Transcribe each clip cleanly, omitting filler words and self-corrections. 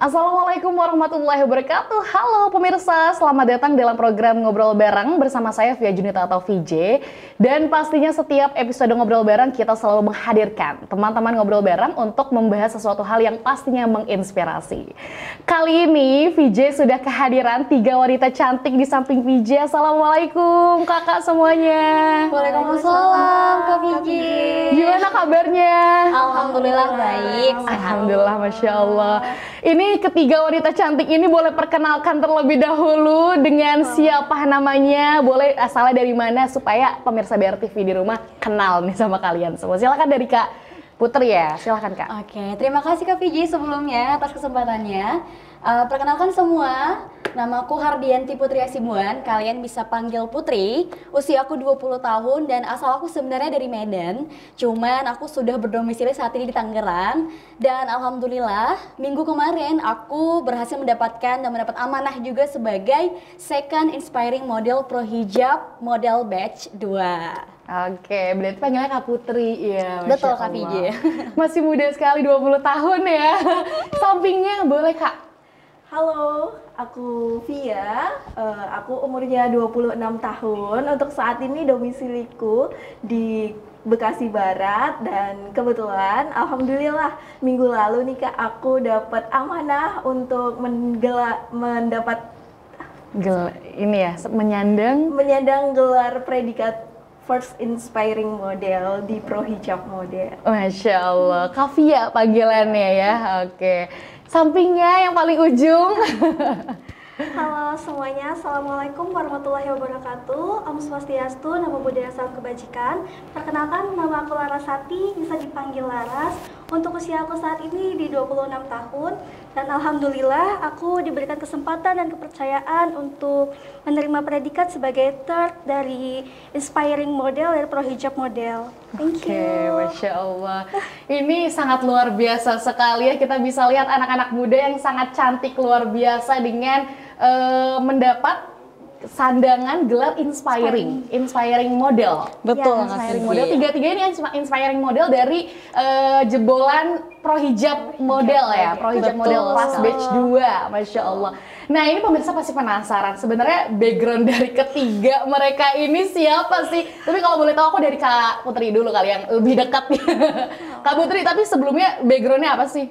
Assalamualaikum warahmatullahi wabarakatuh. Halo pemirsa, selamat datang dalam program Ngobrol Bareng bersama saya Via Junita atau VJ. Dan pastinya setiap episode Ngobrol Bareng kita selalu menghadirkan teman-teman Ngobrol Bareng untuk membahas sesuatu hal yang pastinya menginspirasi. Kali ini VJ sudah kehadiran 3 wanita cantik di samping VJ. Assalamualaikum kakak semuanya. Waalaikumsalam Kak VJ. Gimana kabarnya? Alhamdulillah baik. Alhamdulillah, Masya Allah. Ini ketiga wanita cantik ini boleh perkenalkan terlebih dahulu dengan siapa namanya, boleh asalnya dari mana supaya pemirsa BRTV di rumah kenal nih sama kalian semua. Silakan dari Kak Putri ya, silakan Kak. Oke, terima kasih Kak VJ sebelumnya atas kesempatannya. Perkenalkan semua, namaku Hardianti Putri Asibuan, kalian bisa panggil Putri. Usia aku 20 tahun dan asal aku sebenarnya dari Medan. Cuman aku sudah berdomisili saat ini di Tangerang. Dan alhamdulillah, minggu kemarin aku berhasil mendapatkan dan mendapat amanah juga sebagai Second Inspiring Model Pro Hijab Model Batch 2. Oke, berarti panggilnya Kak Putri ya. Betul Kak VJ. Masih muda sekali, 20 tahun ya. Sampingnya boleh Kak. Halo, aku Via, aku umurnya 26 tahun. Untuk saat ini domisiliku di Bekasi Barat dan kebetulan Alhamdulillah minggu lalu nih Kak aku dapat amanah untuk menyandang gelar predikat First Inspiring Model di Pro Hijab Model. Masya Allah, Kak Via panggilannya ya, oke. Sampingnya yang paling ujung. Halo semuanya, Assalamualaikum warahmatullahi wabarakatuh. Om Swastiastu, Namo Buddhaya, Salam Kebajikan. Perkenalkan, nama aku Larasati, bisa dipanggil Laras. Untuk usia aku saat ini di 26 tahun. Dan Alhamdulillah aku diberikan kesempatan dan kepercayaan untuk menerima predikat sebagai third dari Inspiring Model dari Pro Hijab Model. Thank you. Masya Allah. Ini sangat luar biasa sekali ya, kita bisa lihat anak-anak muda yang sangat cantik luar biasa dengan mendapat sandangan gelar inspiring model. Betul, ya, inspiring model. Tiga-tiga ini inspiring model dari jebolan Pro Hijab model ya, Pro Hijab model Class Batch 2, Masya Allah. Nah ini pemirsa pasti penasaran, sebenarnya background dari ketiga mereka ini siapa sih? Tapi kalau boleh tahu aku dari Kak Putri dulu kali yang lebih dekat. Kak Putri, tapi sebelumnya backgroundnya apa sih?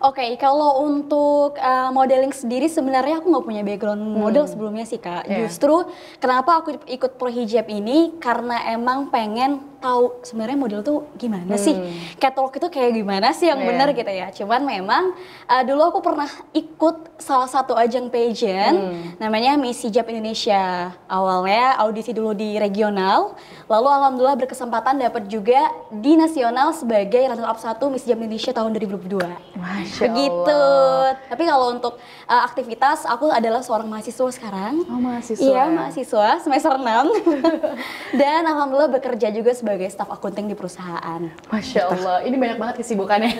Oke, kalau untuk modeling sendiri sebenarnya aku nggak punya background model sebelumnya sih Kak. Justru kenapa aku ikut Pro Hijab ini karena emang pengen tahu sebenarnya model tuh gimana sih, catwalk itu kayak gimana sih yang benar gitu ya. Cuman memang dulu aku pernah ikut salah satu ajang pageant namanya Miss Hijab Indonesia. Awalnya audisi dulu di regional, lalu alhamdulillah berkesempatan dapat juga di nasional sebagai runner up 1 Miss Hijab Indonesia tahun 2022. Begitu. Tapi kalau untuk aktivitas, aku adalah seorang mahasiswa sekarang. Oh, mahasiswa. Iya, mahasiswa semester 6. Dan alhamdulillah bekerja juga sebagai staf akunting di perusahaan. Masya Allah, ini banyak banget kesibukannya.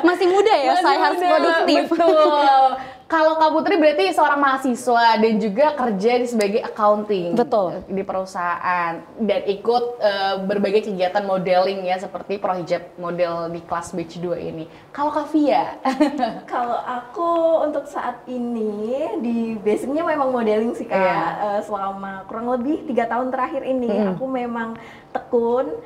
Masih muda ya, saya harus produktif. Betul. Kalau Kak Putri berarti seorang mahasiswa dan juga kerja di sebagai accounting. Betul. Di perusahaan dan ikut berbagai kegiatan modeling ya seperti Pro Hijab model di Class Batch 2 ini. Kalau Kak Via? Kalau aku untuk saat ini di basicnya memang modeling sih Kak. Selama kurang lebih 3 tahun terakhir ini aku memang tekun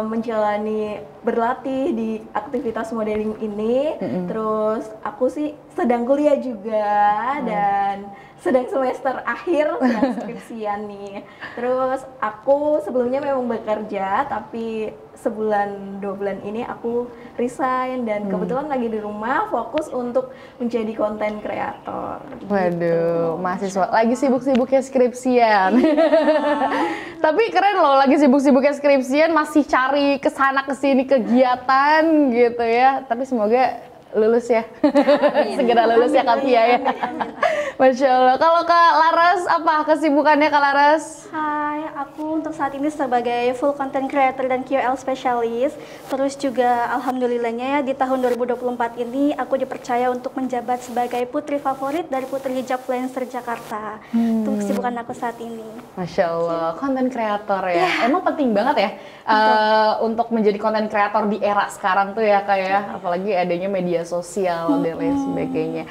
menjalani berlatih di aktivitas modeling ini. Terus aku sih sedang kuliah juga dan sedang semester akhir, sedang skripsian nih. Terus aku sebelumnya memang bekerja, tapi sebulan 2 bulan ini aku resign dan kebetulan lagi di rumah fokus untuk menjadi konten kreator. Waduh, mahasiswa lagi sibuk-sibuknya skripsian. Tapi keren loh, lagi sibuk-sibuknya skripsian masih cari kesana kesini kegiatan gitu ya. Tapi semoga lulus ya. Segera lulus ya Kak Pia ya. Masya Allah. Kalau Kak Laras, apa kesibukannya Kak Laras? Hai, aku untuk saat ini sebagai full content creator dan KOL specialist. Terus juga alhamdulillahnya ya di tahun 2024 ini aku dipercaya untuk menjabat sebagai putri favorit dari Putri Hijab Influencer Jakarta. Itu kesibukan aku saat ini. Masya Allah, konten kreator ya. Emang penting banget ya untuk menjadi konten kreator di era sekarang tuh ya Kak ya. Apalagi adanya media media sosial dan lain sebagainya.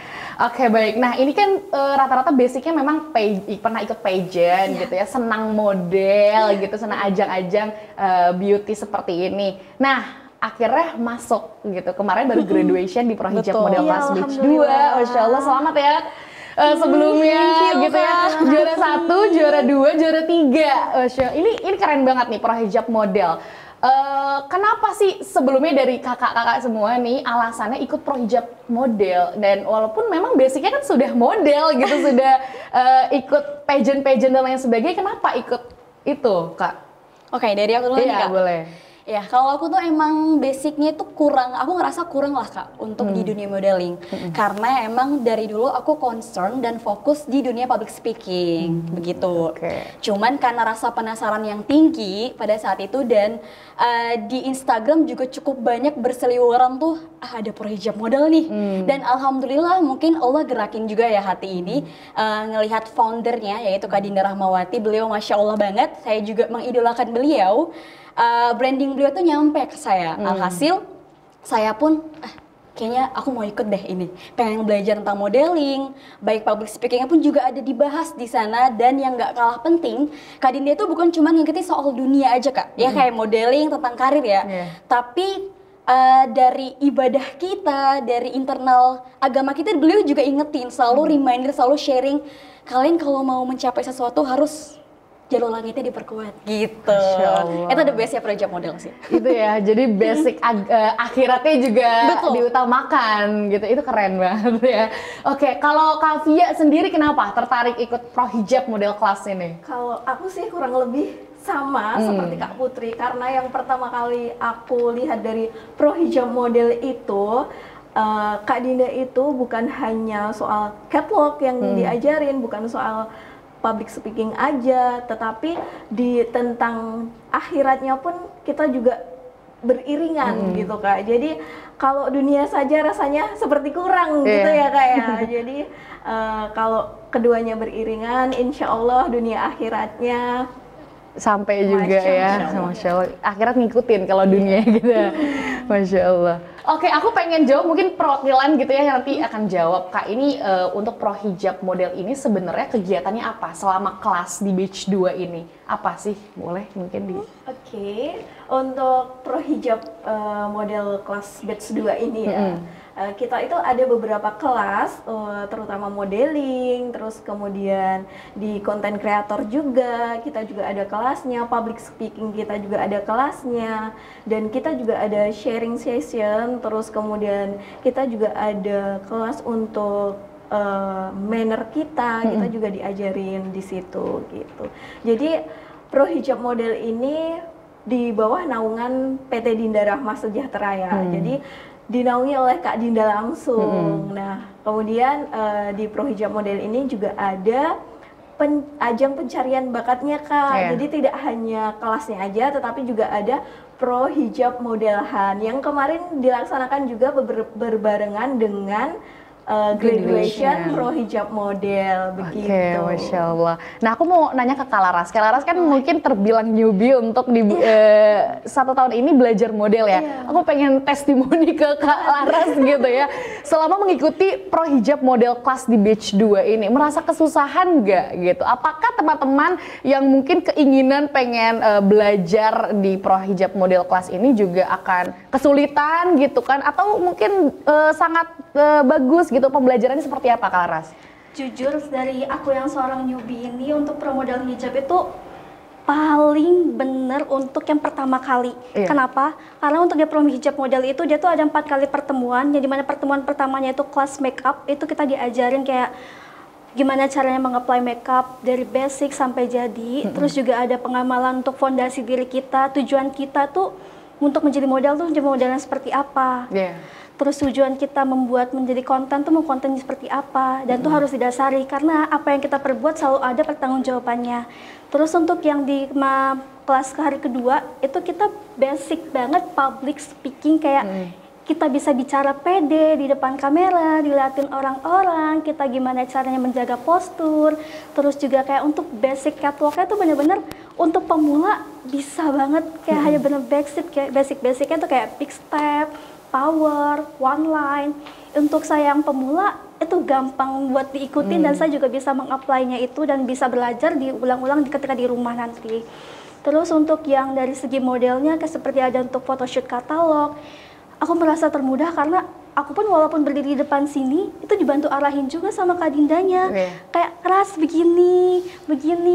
Oke, baik. Nah, ini kan rata-rata basicnya memang pernah ikut pageant gitu ya, senang model gitu, senang ajang-ajang beauty seperti ini. Nah, akhirnya masuk gitu. Kemarin baru graduation di Prohijab Model Class Batch 2. Masya Allah, selamat ya. Sebelumnya gitu ya, juara 1, juara 2, juara 3. Ini keren banget nih Prohijab Model. Kenapa sih sebelumnya dari kakak-kakak semua nih alasannya ikut Prohijab Model, dan walaupun memang basicnya kan sudah model gitu, sudah ikut pageant-pageant dan lain sebagainya, kenapa ikut itu, Kak? Oke, dari aku dulu nih, Kak. Boleh. Ya, kalau aku tuh emang basicnya tuh kurang, aku ngerasa kurang lah Kak untuk di dunia modeling. Karena emang dari dulu aku concern dan fokus di dunia public speaking, begitu. Cuman karena rasa penasaran yang tinggi pada saat itu, dan di Instagram juga cukup banyak berseliweran tuh, ada Prohijab Model nih. Dan alhamdulillah mungkin Allah gerakin juga ya hati ini, ngelihat foundernya yaitu Kak Dinda Rahmawati, beliau Masya Allah banget, saya juga mengidolakan beliau. Branding beliau tuh nyampe ke saya. Alhasil saya pun kayaknya aku mau ikut deh ini. Pengen belajar tentang modeling, baik public speakingnya pun juga ada dibahas di sana. Dan yang nggak kalah penting, Kak Dinda itu bukan cuma ngikutin soal dunia aja Kak. Ya kayak modeling tentang karir ya. Tapi dari ibadah kita, dari internal agama kita, beliau juga ingetin, selalu reminder, selalu sharing. Kalian kalau mau mencapai sesuatu harus jalur langitnya diperkuat gitu. Itu the best ya Prohijab Model sih. Itu ya, jadi basic akhiratnya juga diutamakan gitu. Itu keren banget ya. Oke, kalau Kak Via sendiri kenapa tertarik ikut Prohijab Model Class ini? Kalau aku sih kurang lebih sama seperti Kak Putri, karena yang pertama kali aku lihat dari Prohijab Model itu, Kak Dinda itu bukan hanya soal catwalk yang diajarin, bukan soal public speaking aja, tetapi di tentang akhiratnya pun kita juga beriringan gitu Kak. Jadi kalau dunia saja rasanya seperti kurang gitu ya Kak ya. Jadi kalau keduanya beriringan, insya Allah dunia akhiratnya sampai juga ya. Masya Allah. Akhirat ngikutin kalau dunia gitu. Masya Allah. Oke, aku pengen jawab mungkin perwakilan gitu ya yang nanti akan jawab. Kak, ini untuk Prohijab Model ini sebenarnya kegiatannya apa selama kelas di batch 2 ini? Apa sih? Boleh mungkin di... Oke, untuk Prohijab Model kelas batch 2 ini ya, kita itu ada beberapa kelas, terutama modeling, terus kemudian di content creator juga, kita juga ada kelasnya, public speaking kita juga ada kelasnya, dan kita juga ada sharing session, terus kemudian kita juga ada kelas untuk manner kita juga diajarin di situ gitu. Jadi Prohijab Model ini di bawah naungan PT Dinda Rahma Sejahtera ya. Jadi dinaungi oleh Kak Dinda langsung. Nah, kemudian di Prohijab Model ini juga ada ajang pencarian bakatnya Kak. Jadi tidak hanya kelasnya aja, tetapi juga ada Prohijab Modelahan yang kemarin dilaksanakan juga berbarengan dengan graduation Prohijab Model begitu. Masya Allah. Nah, aku mau nanya ke Kak Laras. Kak Laras kan mungkin terbilang newbie untuk di 1 tahun ini belajar model ya. Aku pengen testimoni ke Kak Laras gitu ya. Selama mengikuti Prohijab Model Class di batch 2 ini, merasa kesusahan nggak gitu? Apakah teman-teman yang mungkin keinginan pengen belajar di Prohijab Model Class ini juga akan kesulitan gitu kan? Atau mungkin sangat bagus gitu, pembelajarannya seperti apa Kak Laras? Jujur dari aku yang seorang newbie ini, untuk promodel hijab itu paling bener untuk yang pertama kali. Kenapa? Karena untuk dia prom hijab model itu dia tuh ada 4 kali pertemuan, yang dimana pertemuan pertamanya itu kelas makeup, itu kita diajarin kayak gimana caranya mengapply makeup dari basic sampai jadi. Terus juga ada pengamalan untuk fondasi diri kita, tujuan kita tuh untuk menjadi model tuh menjadi modelnya seperti apa. Terus tujuan kita membuat menjadi konten tuh mau kontennya seperti apa, dan tuh harus didasari karena apa yang kita perbuat selalu ada pertanggungjawabannya. Terus untuk yang di kelas hari kedua itu kita basic banget public speaking, kayak kita bisa bicara pede di depan kamera, dilihatin orang-orang, kita gimana caranya menjaga postur. Terus juga kayak untuk basic catwalknya tuh bener-bener untuk pemula bisa banget, kayak hanya bener basic, kayak basic-basicnya tuh kayak big step, power, one line. Untuk saya yang pemula itu gampang buat diikutin dan saya juga bisa meng-apply-nya itu dan bisa belajar diulang-ulang ketika di rumah nanti. Terus untuk yang dari segi modelnya kayak seperti ada untuk photoshoot katalog, aku merasa termudah karena aku pun walaupun berdiri di depan sini itu dibantu arahin juga sama Kak Dindanya. Kayak keras begini,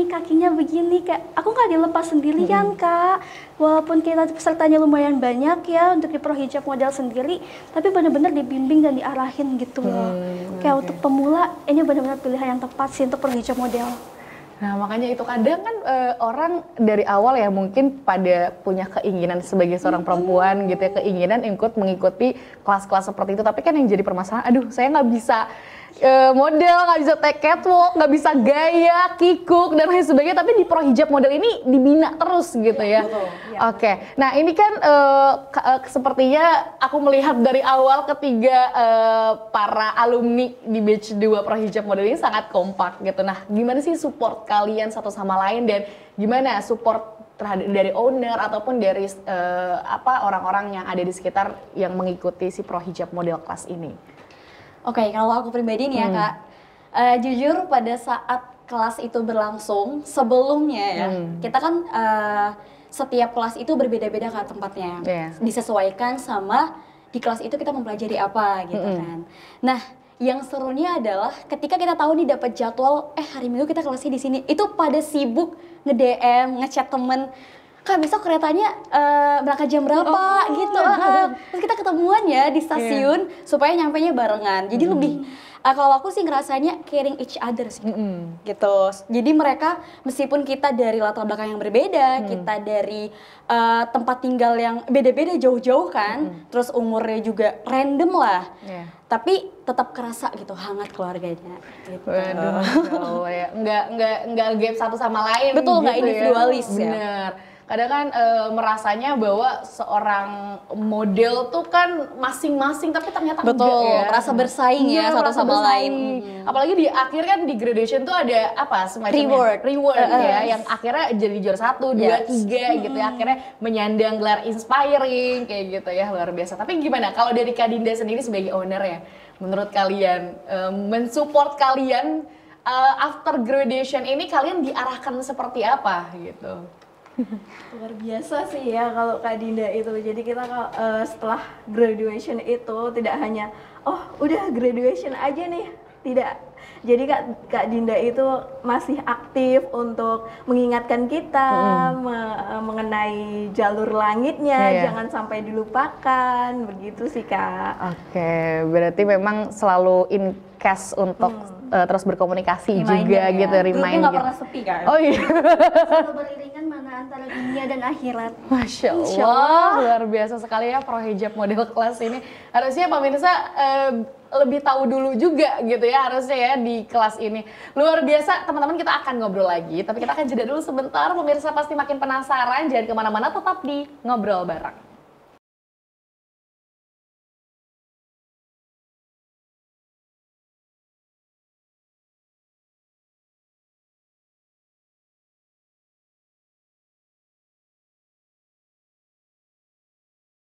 kakinya begini, kayak aku nggak dilepas sendirian Kak. Walaupun kita pesertanya lumayan banyak ya untuk di Pro Hijab model sendiri, tapi benar-benar dibimbing dan diarahin gitu loh. Kayak untuk pemula ini benar-benar pilihan yang tepat sih untuk Pro Hijab model. Nah makanya itu kadang kan orang dari awal ya mungkin pada punya keinginan sebagai seorang perempuan gitu ya, keinginan mengikuti kelas-kelas seperti itu, tapi kan yang jadi permasalahan, aduh saya nggak bisa model, nggak bisa take catwalk, nggak bisa gaya, kikuk dan lain sebagainya, tapi di Pro Hijab model ini dibina terus gitu ya. Oke, nah ini kan sepertinya aku melihat dari awal ketiga para alumni di batch 2 Pro Hijab model ini sangat kompak gitu. Nah gimana sih support kalian satu sama lain dan gimana support terhadap dari owner ataupun dari orang-orang yang ada di sekitar yang mengikuti si Pro Hijab model kelas ini? Oke, kalau aku pribadi nih ya Kak, jujur pada saat kelas itu berlangsung, sebelumnya ya, kita kan setiap kelas itu berbeda-beda Kak tempatnya, disesuaikan sama di kelas itu kita mempelajari apa gitu kan. Nah, yang serunya adalah ketika kita tahu nih dapat jadwal, hari Minggu kita kelasnya di sini, itu pada sibuk nge-DM, ngechat temen, Kak besok keretanya berangkat jam berapa gitu. Terus kita ketemuan ya di stasiun supaya nyampenya barengan. Jadi lebih kalau aku sih ngerasanya caring each other sih gitu. Jadi mereka meskipun kita dari latar belakang yang berbeda, kita dari tempat tinggal yang beda-beda jauh-jauh kan, terus umurnya juga random lah. Tapi tetap kerasa gitu hangat keluarganya gitu. Waduh, ya. Nggak gap satu sama lain. Betul, nggak gitu individualis ya. Bener. Kadang kan merasanya bahwa seorang model tuh kan masing-masing, tapi ternyata enggak ya. Rasa bersaing ya satu sama lain. Apalagi di akhir kan di graduation tuh ada apa semacam reward ya, yang akhirnya jadi juara 1, 2, 3 gitu ya. Akhirnya menyandang gelar inspiring kayak gitu ya, luar biasa. Tapi gimana kalau dari Kak Dinda sendiri sebagai owner ya, menurut kalian mensupport kalian after graduation ini kalian diarahkan seperti apa gitu? Luar biasa sih ya kalau Kak Dinda itu. Jadi kita setelah graduation itu tidak hanya udah graduation aja nih, tidak. Jadi Kak Dinda itu masih aktif untuk mengingatkan kita mengenai jalur langitnya, jangan sampai dilupakan, begitu sih Kak. Oke, berarti memang selalu in case untuk terus berkomunikasi juga gitu, remind. Nggak pernah sepi kan? Oh iya. Selalu beriringan mana antara dunia dan akhirat. Masya Allah, luar biasa sekali ya Pro Hijab model kelas ini. Harusnya pemirsa lebih tahu dulu juga gitu ya harusnya ya di kelas ini. Luar biasa, teman-teman, kita akan ngobrol lagi, tapi kita akan jeda dulu sebentar. Pemirsa pasti makin penasaran, jangan kemana-mana, tetap di Ngobrol Bareng.